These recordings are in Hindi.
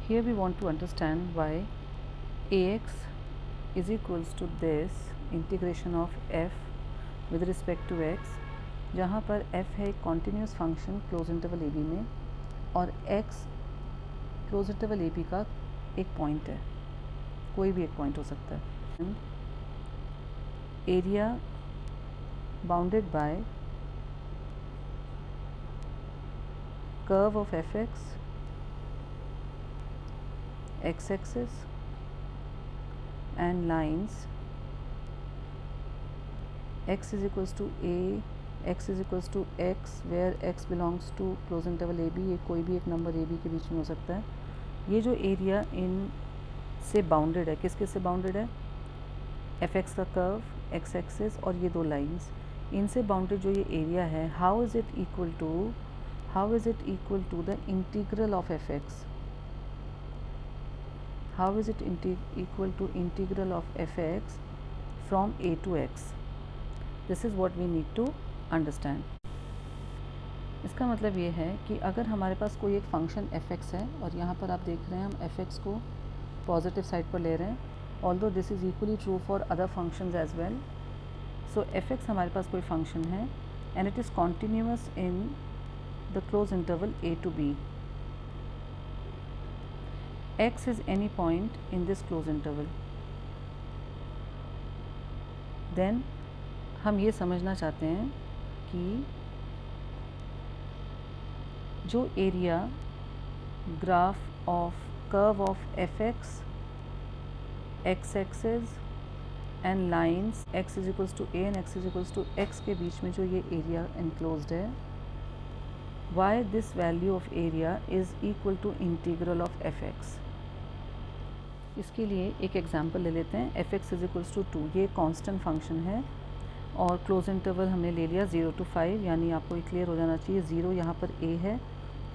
Here we want to understand why ax is equals to this integration of f with respect to x, जहाँ पर f है एक continuous function close interval A B में और x close interval A B का एक पॉइंट है, कोई भी एक पॉइंट हो सकता है. Area bounded by curve of F x x-axis and lines x is equals to a, x is equals to x where x belongs to close interval a b. ये कोई भी एक नंबर a b के बीच में हो सकता है. ये जो एरिया इन से बाउंडेड है, किस किस से बाउंडेड है? एफ एक्स का कर्व, एक्स एक्सिस और ये दो लाइंस, इनसे बाउंडेड जो ये एरिया है, how is it equal to the integral of F X? How is it equal to integral of fx from a to x? This is what we need to understand. इसका मतलब ये है कि अगर हमारे पास कोई एक फंक्शन fx है और यहाँ पर आप देख रहे हैं हम fx को पॉजिटिव साइड पर ले रहे हैं, although this is equally true for other functions as well. So fx हमारे पास कोई फंक्शन है and it is continuous in the close interval a to b. x is any point in this closed interval. Then हम ये समझना चाहते हैं कि जो area graph of curve of F X, X axis and lines x is equals to a and x is equals to x के बीच में जो ये एरिया इनक्लोज्ड है, why this value of area is equal to integral of fx. इसके लिए एक एग्जांपल ले लेते हैं. F X is equals to 2, ये कांस्टेंट फंक्शन है और क्लोज इंटरवल हमने ले लिया 0 to 5, यानी आपको ये क्लियर हो जाना चाहिए 0 यहाँ पर a है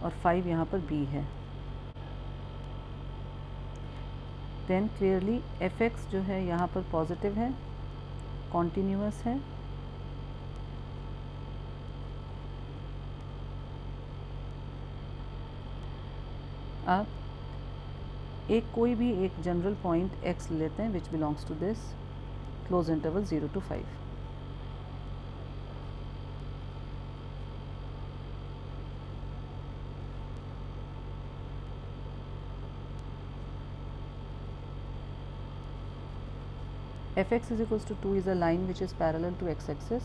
और 5 यहाँ पर b है. देन क्लियरली एफ एक्स जो है यहाँ पर पॉजिटिव है, कॉन्टीन्यूअस है. अब एक कोई भी एक जनरल पॉइंट x लेते हैं which belongs to this close interval 0 to 5. fx is equals to 2 is a line which is parallel to x-axis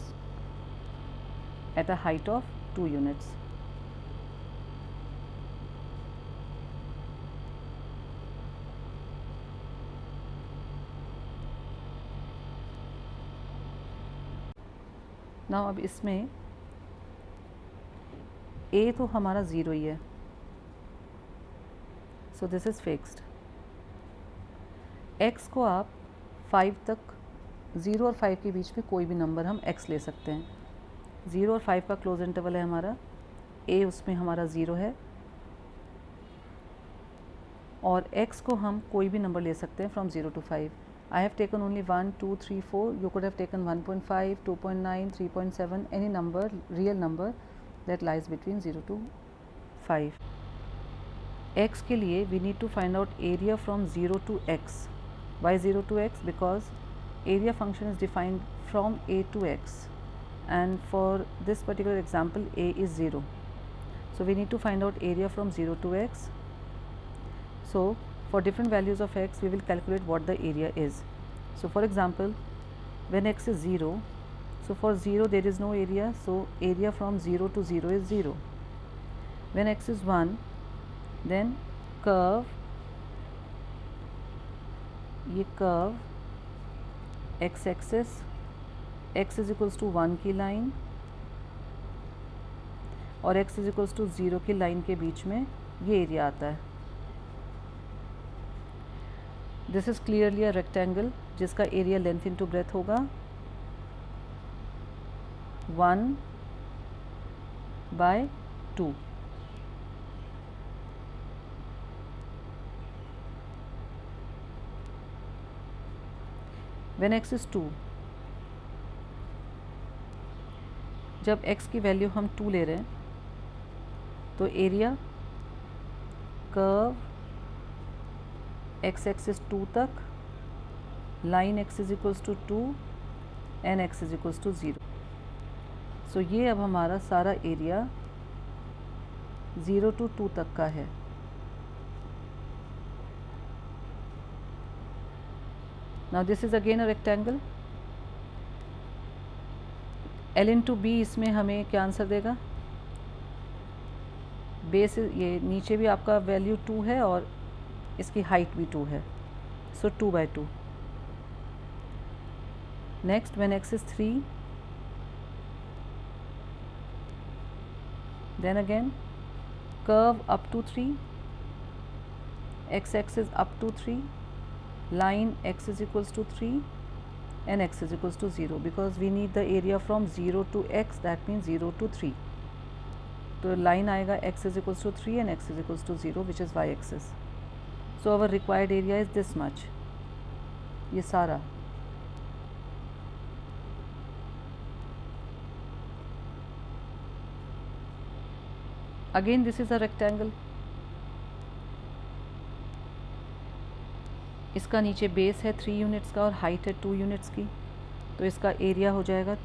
at a height of 2 units. Now अब इसमें a तो हमारा 0 ही है, so this is fixed. x को आप 5 तक, 0 और 5 के बीच में कोई भी नंबर हम x ले सकते हैं. 0 और 5 का क्लोज इंटरवल है हमारा, a उसमें हमारा 0 है और x को हम कोई भी नंबर ले सकते हैं from 0 to 5. I have taken only 1, 2, 3, 4. You could have taken 1.5, 2.9, 3.7, any number, real number that lies between 0 to 5. x के लिए we need to find out area from 0 to x. Why 0 to x? Because area function is defined from a to x, and for this particular example a is 0. So we need to find out area from 0 to x. So for different values of x we will calculate what the area is. So for example, when x is 0, so for 0 there is no area, so area from 0 to 0 is 0. When x is 1, then curve, ये curve x axis, x is equals to 1 की लाइन और x is equals to 0 की लाइन के बीच में ये एरिया आता है. This is clearly a rectangle जिसका एरिया लेंथ इंटू ब्रेथ होगा 1/2. व्हेन x इज़ 2, जब x की वैल्यू हम 2 ले रहे हैं तो एरिया कर्व x एक्सिस 2 तक, line x is equals to 2 and x is equals to 0। So ये अब हमारा सारा एरिया 0 to 2 तक का है। Now this is again a rectangle. L into B इसमें हमें क्या आंसर देगा? बेस ये नीचे भी आपका वैल्यू 2 है और इसकी हाइट भी 2 है, सो 2/2। Next when x is 3, then again curve up to 3, x axis up to 3, line x is equals to 3 and x is equals to 0, because we need the area from 0 to x, that means 0 to 3। तो line आएगा x is equals to 3 and x is equals to 0, which is y axis। so our required area is this much, ये सारा। Again this is a rectangle। इसका नीचे बेस है 3 यूनिट्स का और हाइट है 2 यूनिट्स की, तो इसका एरिया हो जाएगा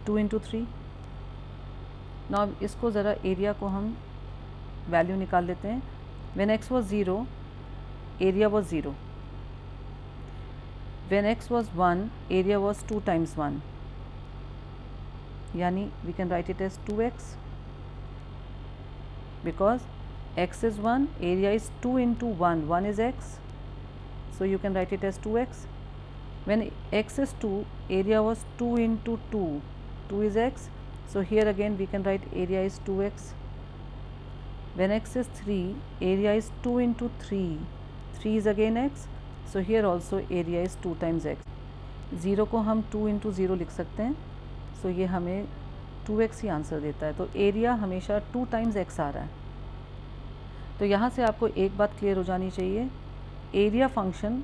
2 इंटू 3। नाउ इसको ज़रा एरिया को हम वैल्यू निकाल लेते हैं। When x was 0, area was 0। When x was 1, area was 2 times 1, यानी we can write it as 2x, because x is 1, area is 2 into 1, 1 is x, so you can write it as 2x। when x is 2, area was 2 into 2, 2 is x, so here again we can write area is 2x। when x is 3, area is 2 into 3, 3 is again x, so here also area is 2 times x। 0 को हम 2 into 0 लिख सकते हैं, सो ये हमें 2x ही आंसर देता है। तो एरिया हमेशा 2 टाइम्स x आ रहा है। तो यहाँ से आपको एक बात क्लियर हो जानी चाहिए, area function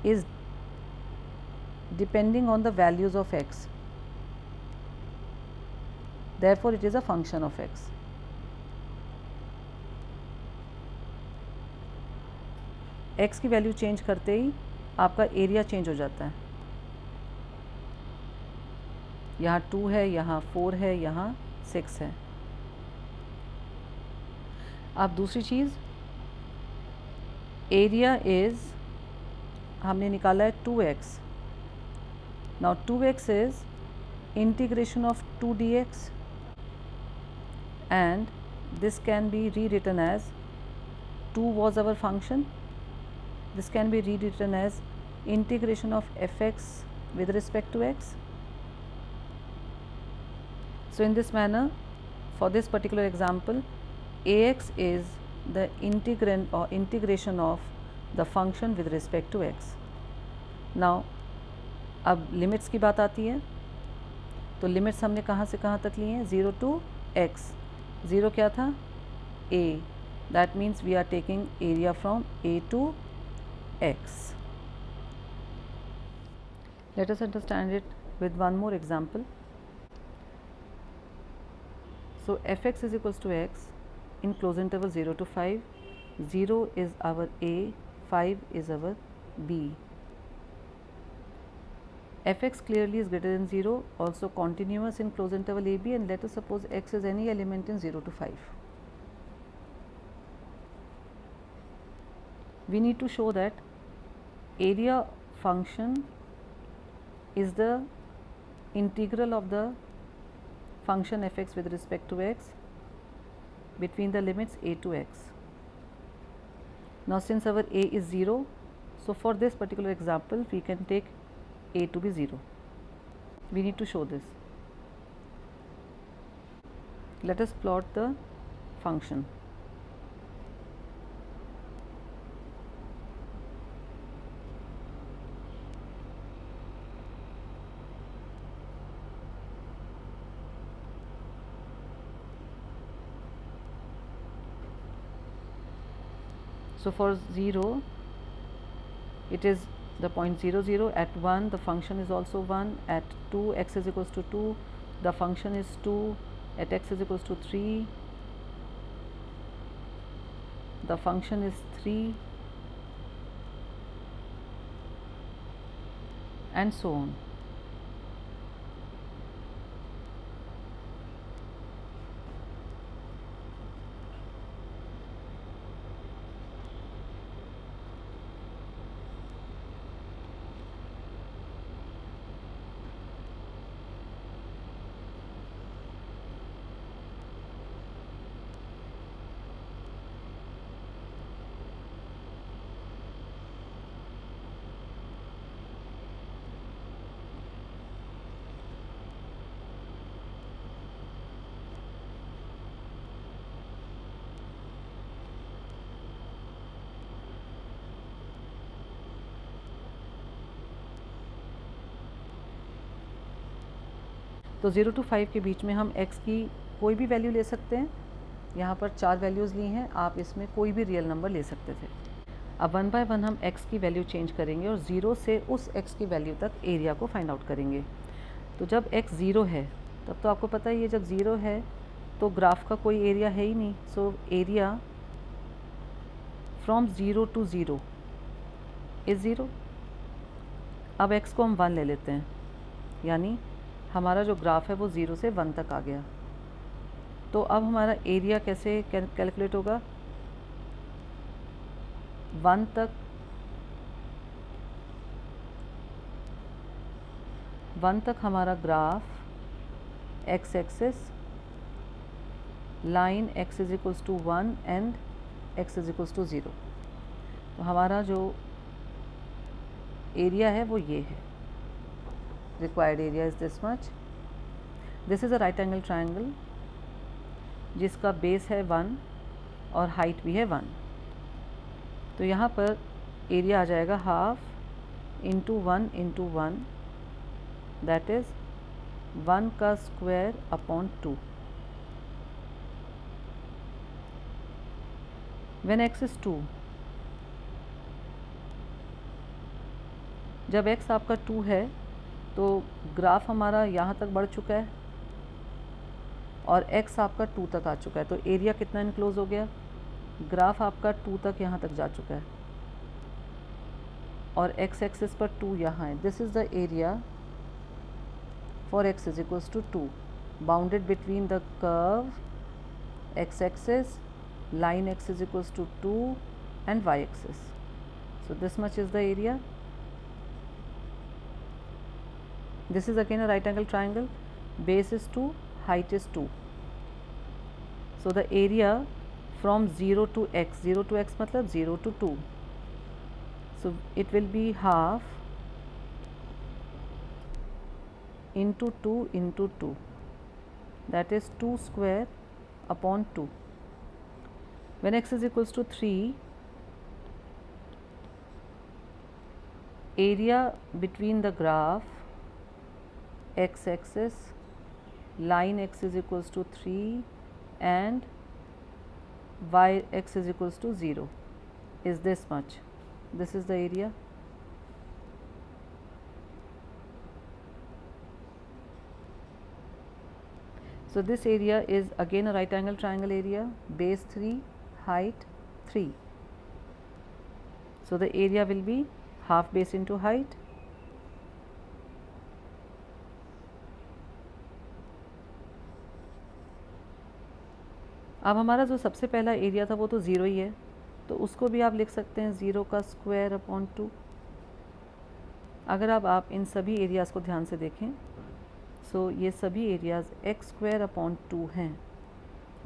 is depending on the values of x, therefore it is a function of x। x की वैल्यू चेंज करते ही आपका एरिया चेंज हो जाता है। यहाँ 2 है, यहाँ 4 है, यहाँ 6 है। अब दूसरी चीज़, एरिया इज़ हमने निकाला है 2x। Now 2x is integration of 2 dx and this can be rewritten as 2 was our function, this can be rewritten as integration of fx with respect to x। So in this manner, for this particular example, ax is the integrand or integration of the function with respect to x। Now अब लिमिट्स की बात आती है, तो लिमिट्स हमने कहाँ से कहाँ तक लिए हैं? 0 to x। 0 क्या था? a, that means we are taking area from a to x। Let us understand it with one more example। So fx is equals to x in closed interval 0 to 5, 0 is our a, 5 is our b। fx clearly is greater than 0, also continuous in closed interval ab, and let us suppose x is any element in 0 to 5। We need to show that area function is the integral of the function fx with respect to x between the limits a to x। Now since our a is 0, so for this particular example we can take a to be 0. We need to show this. Let us plot the function। So for 0, it is the point 0 0, at 1 the function is also 1, at 2 x is equals to 2, the function is 2, at x is equals to 3, the function is 3 and so on. तो 0 to 5 के बीच में हम x की कोई भी वैल्यू ले सकते हैं। यहाँ पर 4 वैल्यूज़ ली हैं, आप इसमें कोई भी रियल नंबर ले सकते थे। अब 1 बाय 1 हम x की वैल्यू चेंज करेंगे और 0 से उस x की वैल्यू तक एरिया को फाइंड आउट करेंगे। तो जब x 0 है तब तो आपको पता ही है, जब 0 है तो ग्राफ का कोई एरिया है ही नहीं। So area from 0 to 0 is 0। अब x को हम 1 ले लेते हैं, यानी हमारा जो ग्राफ है वो 0 से 1 तक आ गया। तो अब हमारा एरिया कैसे कैलकुलेट होगा? 1 तक हमारा graph x axis line x is equals to 1 and x is equals to 0। तो हमारा जो एरिया है वो ये है। Required area is this much. This is a right angle triangle जिसका बेस है 1 और हाइट भी है 1। तो यहाँ पर एरिया आ जाएगा half into 1 into 1, that is 1 का square upon 2। When x is 2, जब x आपका 2 है तो ग्राफ हमारा यहाँ तक बढ़ चुका है और x आपका 2 तक आ चुका है। तो एरिया कितना इनक्लोज हो गया? ग्राफ आपका 2 तक यहाँ तक जा चुका है और x एक्सिस पर 2 यहाँ है। This is the area for x is equals to 2 bounded between the curve x axis, line x is equals to 2 and y axis. So this much is the area. This is again a right angle triangle. Base is 2, height is 2. So the area from 0 to x, 0 to x मतलब 0 to 2. So it will be half into 2 into 2. That is 2 square upon 2. When x is equals to 3, area between the graph x axis, line x is equals to 3 and y x is equals to 0 is this much. This is the area. So this area is again a right angle triangle area, base 3, height 3. So the area will be half base into height. अब हमारा जो सबसे पहला एरिया था वो तो 0 ही है, तो उसको भी आप लिख सकते हैं 0 का स्क्वायर अपॉन 2। अगर आप इन सभी एरियाज़ को ध्यान से देखें, सो ये सभी एरियाज़ x स्क्वायर अपॉन 2 हैं।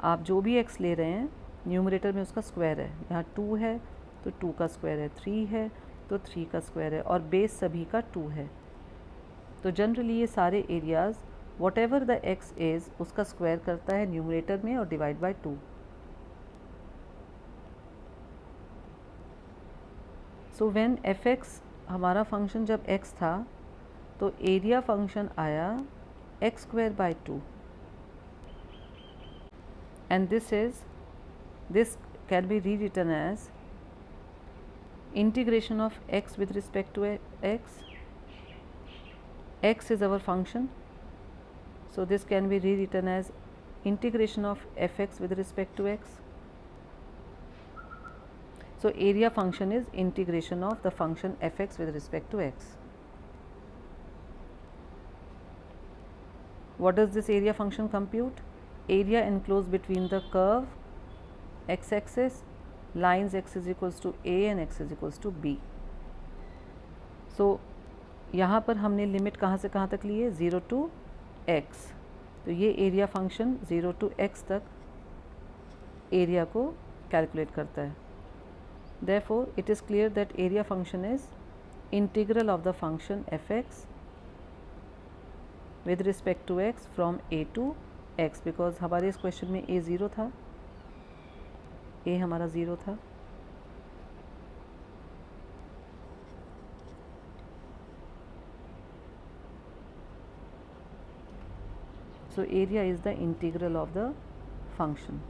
आप जो भी x ले रहे हैं न्यूमरेटर में उसका स्क्वायर है। यहाँ 2 है तो 2 का स्क्वायर है, 3 है तो 3 का स्क्वायर है और बेस सभी का 2 है। तो जनरली ये सारे areas what ever the x is उसका स्क्वायर करता है न्यूमरेटर में और divide by 2। So when f(x) हमारा फंक्शन जब x था तो एरिया फंक्शन आया x square by 2 and this can be rewritten as integration of x with respect to x. X is our function, so this can be rewritten as integration of fx with respect to x. So area function is integration of the function fx with respect to x. What does this area function compute? Area enclosed between the curve x-axis, lines x is equals to a and x is equals to b. So यहाँ पर हमने लिमिट कहाँ से कहाँ तक ली है, 0 to x. तो ये एरिया फंक्शन 0 to x तक एरिया को कैलकुलेट करता है. Therefore it is clear that area function is integral of the function fx with respect to x from a to x, because हमारे इस क्वेश्चन में a 0 था, a हमारा 0 था. So area is the integral of the function.